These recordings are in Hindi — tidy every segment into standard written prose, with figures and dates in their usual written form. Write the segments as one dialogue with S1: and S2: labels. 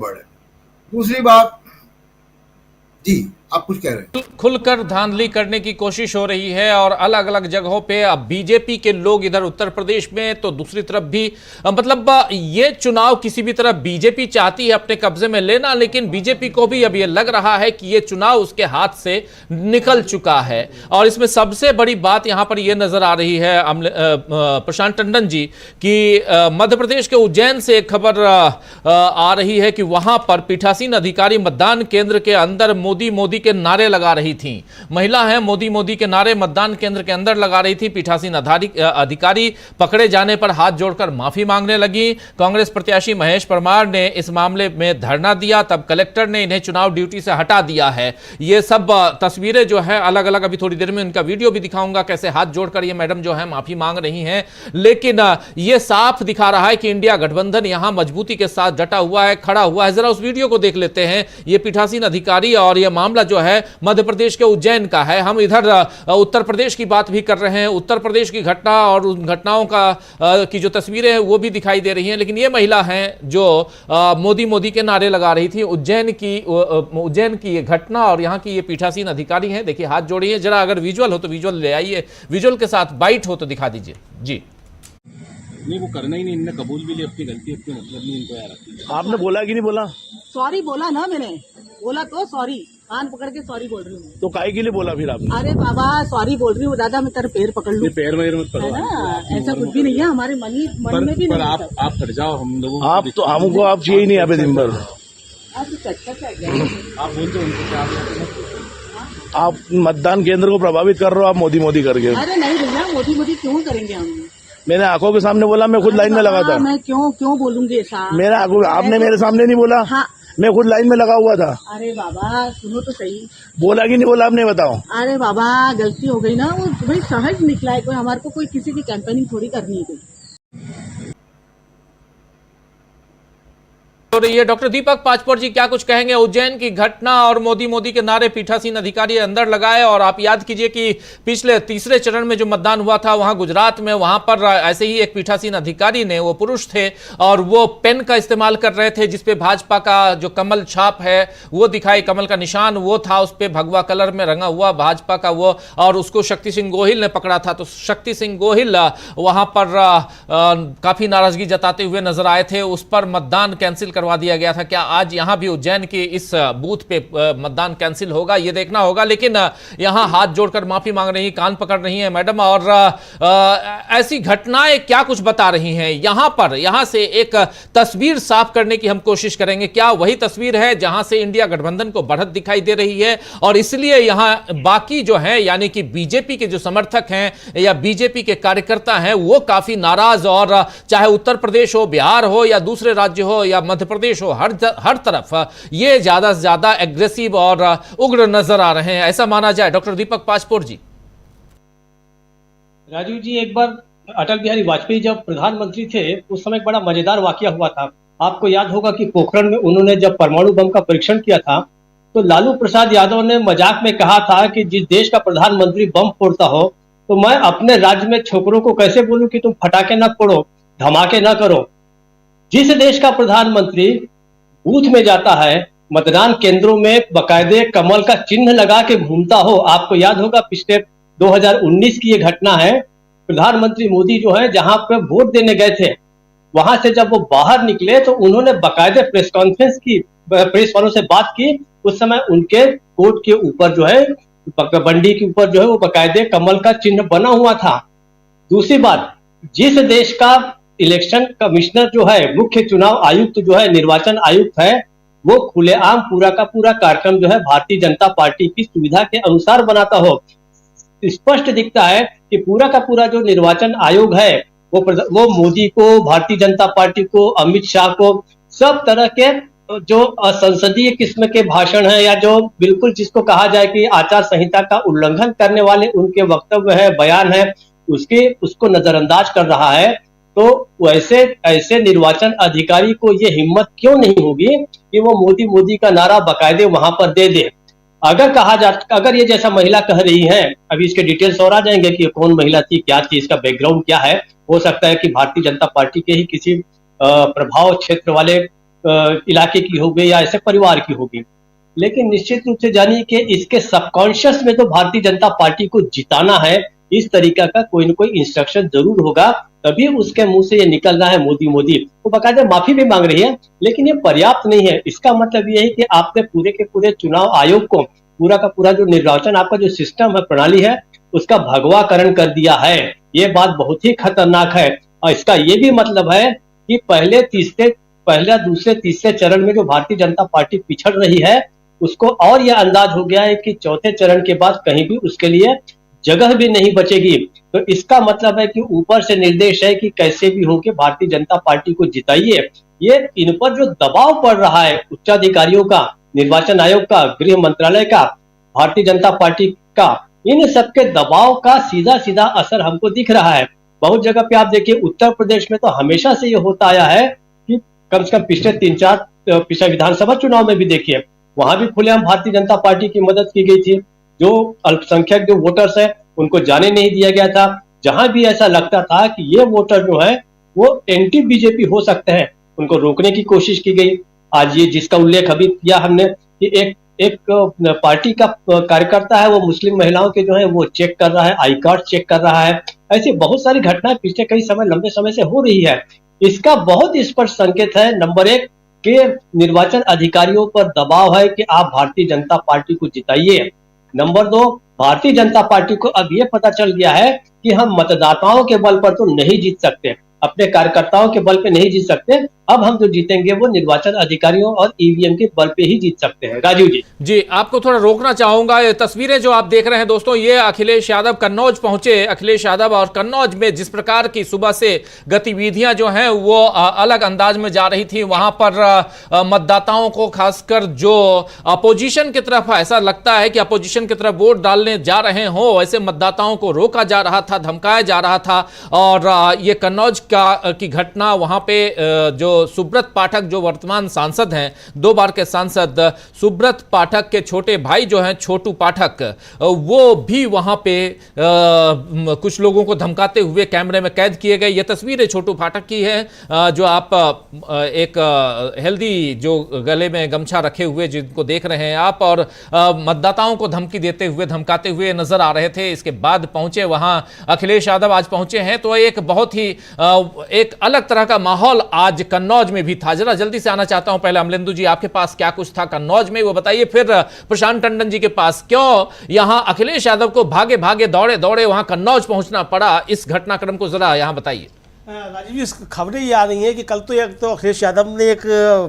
S1: बढ़े। दूसरी बात, जी आप कुछ कह रहे हैं?
S2: खुलकर धांधली करने की कोशिश हो रही है और अलग अलग जगहों पे अब बीजेपी के लोग इधर उत्तर प्रदेश में तो दूसरी तरफ भी मतलब ये चुनाव किसी भी तरह बीजेपी चाहती है अपने कब्जे में लेना, लेकिन बीजेपी को भी अब ये लग रहा है कि ये चुनाव उसके हाथ से निकल चुका है। और इसमें सबसे बड़ी बात यहां पर यह नजर आ रही है प्रशांत टंडन जी कि मध्य प्रदेश के उज्जैन से एक खबर आ रही है कि वहां पर पीठासीन अधिकारी मतदान केंद्र के अंदर मोदी मोदी के नारे लगा रही थी। महिला है, मोदी मोदी के नारे मतदान केंद्र के अंदर लगा रही थी। पीठासीन अधिकारी पकड़े जाने पर हाथ जोड़कर माफी मांगने लगी। कांग्रेस प्रत्याशी महेश परमार ने इस मामले में धरना दिया, तब कलेक्टर ने इन्हें चुनाव ड्यूटी से हटा दिया है। ये सब तस्वीरें जो है अलग अलग, अभी थोड़ी देर में उनका वीडियो भी दिखाऊंगा कैसे हाथ जोड़कर ये मैडम जो है माफी मांग रही हैं। लेकिन ये साफ दिखा रहा है कि इंडिया गठबंधन यहां मजबूती के साथ डटा हुआ है, खड़ा हुआ है। जरा उस वीडियो को देख लेते हैं। ये पीठासीन अधिकारी और यह मामला जो है मध्य प्रदेश के उज्जैन का है। हम इधर उत्तर प्रदेश की बात भी कर रहे हैं, उत्तर प्रदेश की घटना और उन घटनाओं का की जो तस्वीरें हैं वो भी दिखाई दे रही हैं। लेकिन ये महिला हैं जो मोदी मोदी के नारे लगा रही थी। उज्जैन की ये घटना और यहाँ की ये पीठासीन अधिकारी हैं। देखिए हाथ जोड़िए, जरा अगर विजुअल हो तो विजुअल ले आइए, विजुअल के साथ बाइट हो तो दिखा दीजिए जी।
S3: नहीं वो करना ही नहीं, इनने कबूल भी ली अपनी गलती, अपनी मतलब नहीं इनको यार।
S4: आपने बोला कि नहीं बोला?
S5: सॉरी बोला ना, मैंने बोला तो सॉरी, कान पकड़ के सॉरी बोल रही हूँ।
S4: तो काहे के लिए बोला फिर आपने?
S5: अरे बाबा सॉरी बोल रही हूँ दादा, मैं तेरे पैर पकड़ लूँ?
S3: पैर में मत पड़ो,
S5: है ना, ऐसा कुछ भी नहीं है हमारे मन में भी नहीं।
S3: आप हट जाओ, हम लोगों
S4: आप तो हमको आप चाहिए नहीं यहाँ पे दिन भर।
S3: आप बोल दो उनको क्या
S4: आप मतदान केंद्र को प्रभावित कर रहे हो आप मोदी मोदी करके।
S5: अरे नहीं भैया, मोदी मोदी क्यों करेंगे हम?
S4: मैंने आंखों के सामने बोला, मैं खुद लाइन में लगा था।
S5: मैं क्यों बोलूंगी ऐसा?
S4: मेरे आंखों, आपने मेरे सामने नहीं बोला।
S5: हाँ,
S4: मैं खुद लाइन में लगा हुआ था।
S5: अरे बाबा सुनो तो सही,
S4: बोला कि नहीं बोला आपने बताओ।
S5: अरे बाबा गलती हो गई ना, वो भाई सहज निकला है, कोई हमारे को कोई किसी की कैंपेनिंग थोड़ी करनी है कोई।
S2: और ये डॉक्टर दीपक पाचपोर जी क्या कुछ कहेंगे उज्जैन की घटना और मोदी मोदी के नारे पीठासीन अधिकारी अंदर लगाए। और आप याद कीजिए कि पिछले तीसरे चरण में जो मतदान हुआ था वहां गुजरात में, वहां पर ऐसे ही एक पीठासीन अधिकारी ने, वो पुरुष थे और वो पेन का इस्तेमाल कर रहे थे जिसपे भाजपा का जो कमल छाप है वो दिखाई, कमल का निशान वो था, उस पर भगवा कलर में रंगा हुआ भाजपा का वो, और उसको शक्ति सिंह गोहिल ने पकड़ा था। तो शक्ति सिंह गोहिल वहां पर काफी नाराजगी जताते हुए नजर आए थे, उस पर मतदान कैंसिल करवा दिया गया था। क्या आज यहां भी उज्जैन के इस बूथ पे मतदान कैंसिल होगा, यह देखना होगा। लेकिन यहां हाथ जोड़कर माफी मांग रही, कान पकड़ रही हैं मैडम। और ऐसी घटनाएं क्या कुछ बता रही हैं यहां से एक तस्वीर साफ करने की हम कोशिश करेंगे। क्या वही तस्वीर है जहां से इंडिया गठबंधन को बढ़त दिखाई दे रही है और इसलिए यहां बाकी जो है यानी कि बीजेपी के जो समर्थक हैं या बीजेपी के कार्यकर्ता हैं वो काफी नाराज, और चाहे उत्तर प्रदेश हो, बिहार हो या दूसरे राज्य हो या मध्य प्रदेश हो, हर तरफ ये ज्यादा से ज्यादा एग्रेसिव और उग्र नजर आ रहे हैं, ऐसा माना जाए। डॉक्टर दीपक पाचपोर जी।
S6: राजीव जी, एक बार अटल बिहारी वाजपेयी जब प्रधानमंत्री थे उस समय एक बड़ा मजेदार वाकया हुआ था। आपको याद होगा कि पोखरण में उन्होंने जब परमाणु बम का परीक्षण किया था तो लालू प्रसाद यादव ने मजाक में कहा था कि जिस देश का प्रधानमंत्री बम फोड़ता हो तो मैं अपने राज्य में छोकरों को कैसे बोलूं कि तुम फटाके न फोड़ो, धमाके न करो। जिस देश का प्रधानमंत्री बूथ में जाता है, मतदान केंद्रों में बकायदे कमल का चिन्ह लगा के घूमता हो, आपको याद होगा पिछले 2019 की ये घटना है। प्रधानमंत्री मोदी जो है जहां पे वोट देने गए थे वहां से जब वो बाहर निकले तो उन्होंने बकायदे प्रेस कॉन्फ्रेंस की, प्रेस वालों से बात की। उस समय उनके कोट के ऊपर जो है, बंडी के ऊपर जो है वो बकायदे कमल का चिन्ह बना हुआ था। दूसरी बात, जिस देश का इलेक्शन कमिश्नर जो है, मुख्य चुनाव आयुक्त जो है, निर्वाचन आयुक्त है, वो खुलेआम पूरा का पूरा कार्यक्रम जो है भारतीय जनता पार्टी की सुविधा के अनुसार बनाता हो। स्पष्ट दिखता है कि पूरा का पूरा जो निर्वाचन आयोग है वो मोदी को, भारतीय जनता पार्टी को, अमित शाह को, सब तरह के जो असंसदीय किस्म के भाषण है या जो बिल्कुल जिसको कहा जाए कि आचार संहिता का उल्लंघन करने वाले उनके वक्तव्य है, बयान है, उसको नजरअंदाज कर रहा है। तो वैसे ऐसे निर्वाचन अधिकारी को ये हिम्मत क्यों नहीं होगी कि वो मोदी मोदी का नारा बकायदे वहां पर दे दे। अगर ये जैसा महिला कह रही है, अभी इसके डिटेल्स और आ जाएंगे कि कौन महिला थी, क्या थी, इसका बैकग्राउंड क्या है। हो सकता है कि भारतीय जनता पार्टी के ही किसी प्रभाव क्षेत्र वाले इलाके की होगी या ऐसे परिवार की होगी। लेकिन निश्चित रूप से जानिए कि इसके सबकॉन्शियस में तो भारतीय जनता पार्टी को जिताना है, इस तरीका का कोई न कोई इंस्ट्रक्शन जरूर होगा, तभी उसके मुंह से ये निकल रहा है मोदी मोदी। तो बाकायदा माफी भी मांग रही है, लेकिन ये पर्याप्त नहीं है। इसका मतलब ये है कि आपने पूरे के पूरे चुनाव आयोग को, पूरा का पूरा जो निर्वाचन आपका जो सिस्टम है, प्रणाली है, उसका भगवाकरण कर दिया है। ये बात बहुत ही खतरनाक है। और इसका ये भी मतलब है कि पहले दूसरे तीसरे चरण में जो भारतीय जनता पार्टी पिछड़ रही है, उसको और यह अंदाज हो गया है कि चौथे चरण के बाद कहीं भी उसके लिए जगह भी नहीं बचेगी। तो इसका मतलब है कि ऊपर से निर्देश है कि कैसे भी हो के भारतीय जनता पार्टी को जिताइए। ये इन पर जो दबाव पड़ रहा है उच्चाधिकारियों का, निर्वाचन आयोग का, गृह मंत्रालय का, भारतीय जनता पार्टी का, इन सबके दबाव का सीधा सीधा असर हमको दिख रहा है। बहुत जगह पे आप देखिए, उत्तर प्रदेश में तो हमेशा से ये होता आया है कि कम से कम पिछले 3-4 पिछले विधानसभा चुनाव में भी देखिए, वहां भी खुलेआम भारतीय जनता पार्टी की मदद की गई थी। जो अल्पसंख्यक जो वोटर्स है, उनको जाने नहीं दिया गया था। जहां भी ऐसा लगता था कि ये वोटर जो है वो एंटी बीजेपी हो सकते हैं, उनको रोकने की कोशिश की गई। आज ये जिसका उल्लेख अभी किया हमने कि एक पार्टी का कार्यकर्ता है, वो मुस्लिम महिलाओं के जो है वो चेक कर रहा है, आई कार्ड चेक कर रहा है। ऐसी बहुत सारी घटनाएं पिछले कई लंबे समय से हो रही है। इसका बहुत स्पष्ट संकेत है, नंबर 1 के निर्वाचन अधिकारियों पर दबाव है कि आप भारतीय जनता पार्टी को जिताइए। नंबर 2, भारतीय जनता पार्टी को अब ये पता चल गया है कि हम मतदाताओं के बल पर तो नहीं जीत सकते, अपने कार्यकर्ताओं के बल पे नहीं जीत सकते। अब हम जो जीतेंगे वो निर्वाचन अधिकारियों और ईवीएम के बल पे ही जीत सकते हैं। राजीव जी।
S2: जी, आपको थोड़ा रोकना चाहूंगा। ये तस्वीरें जो आप देख रहे हैं दोस्तों, ये अखिलेश यादव कन्नौज पहुंचे। अखिलेश यादव और कन्नौज में जिस प्रकार की सुबह से गतिविधियां जो हैं वो अलग अंदाज में जा रही थी। वहां पर मतदाताओं को, खासकर जो अपोजिशन की तरफ ऐसा लगता है कि अपोजिशन की तरफ वोट डालने जा रहे हो, ऐसे मतदाताओं को रोका जा रहा था, धमकाया जा रहा था। और ये कन्नौज की घटना, वहां पे जो सुब्रत पाठक जो वर्तमान सांसद हैं, 2 बार के सांसद, सुब्रत पाठक के छोटे भाई जो हैं छोटू पाठक, वो भी वहां पे कुछ लोगों को धमकाते हुए कैमरे में कैद किए गए। ये तस्वीरें छोटू पाठक की है, जो आप एक हेल्दी जो गले में गमछा रखे हुए जिनको देख रहे हैं आप, और मतदाताओं को धमकी देते हुए, धमकाते हुए नजर आ रहे थे। इसके बाद पहुंचे वहां अखिलेश यादव, आज पहुंचे हैं। तो एक बहुत ही एक अलग तरह का माहौल आज कन्नौज में भी था। जरा जल्दी से आना चाहता हूं पहले अमलेंदु जी, आपके पास क्या कुछ था कन्नौज में वो बताइए, फिर प्रशांत टंडन जी के पास। क्यों यहां अखिलेश यादव को भागे भागे दौड़े दौड़े वहां कन्नौज पहुंचना पड़ा, इस घटनाक्रम को जरा यहां बताइए।
S7: राजीव जी, खबरें ये आ रही हैं कि कल तो एक तो अखिलेश यादव ने एक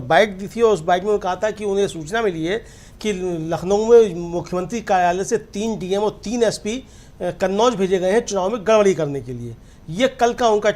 S7: बाइट दी थी और उस बाइट में कहा था कि उन्हें सूचना मिली है कि लखनऊ में मुख्यमंत्री कार्यालय से 3 डीएम और 3 एसपी कन्नौज भेजे गए हैं चुनाव में गड़बड़ी करने के लिए। ये कल का उनका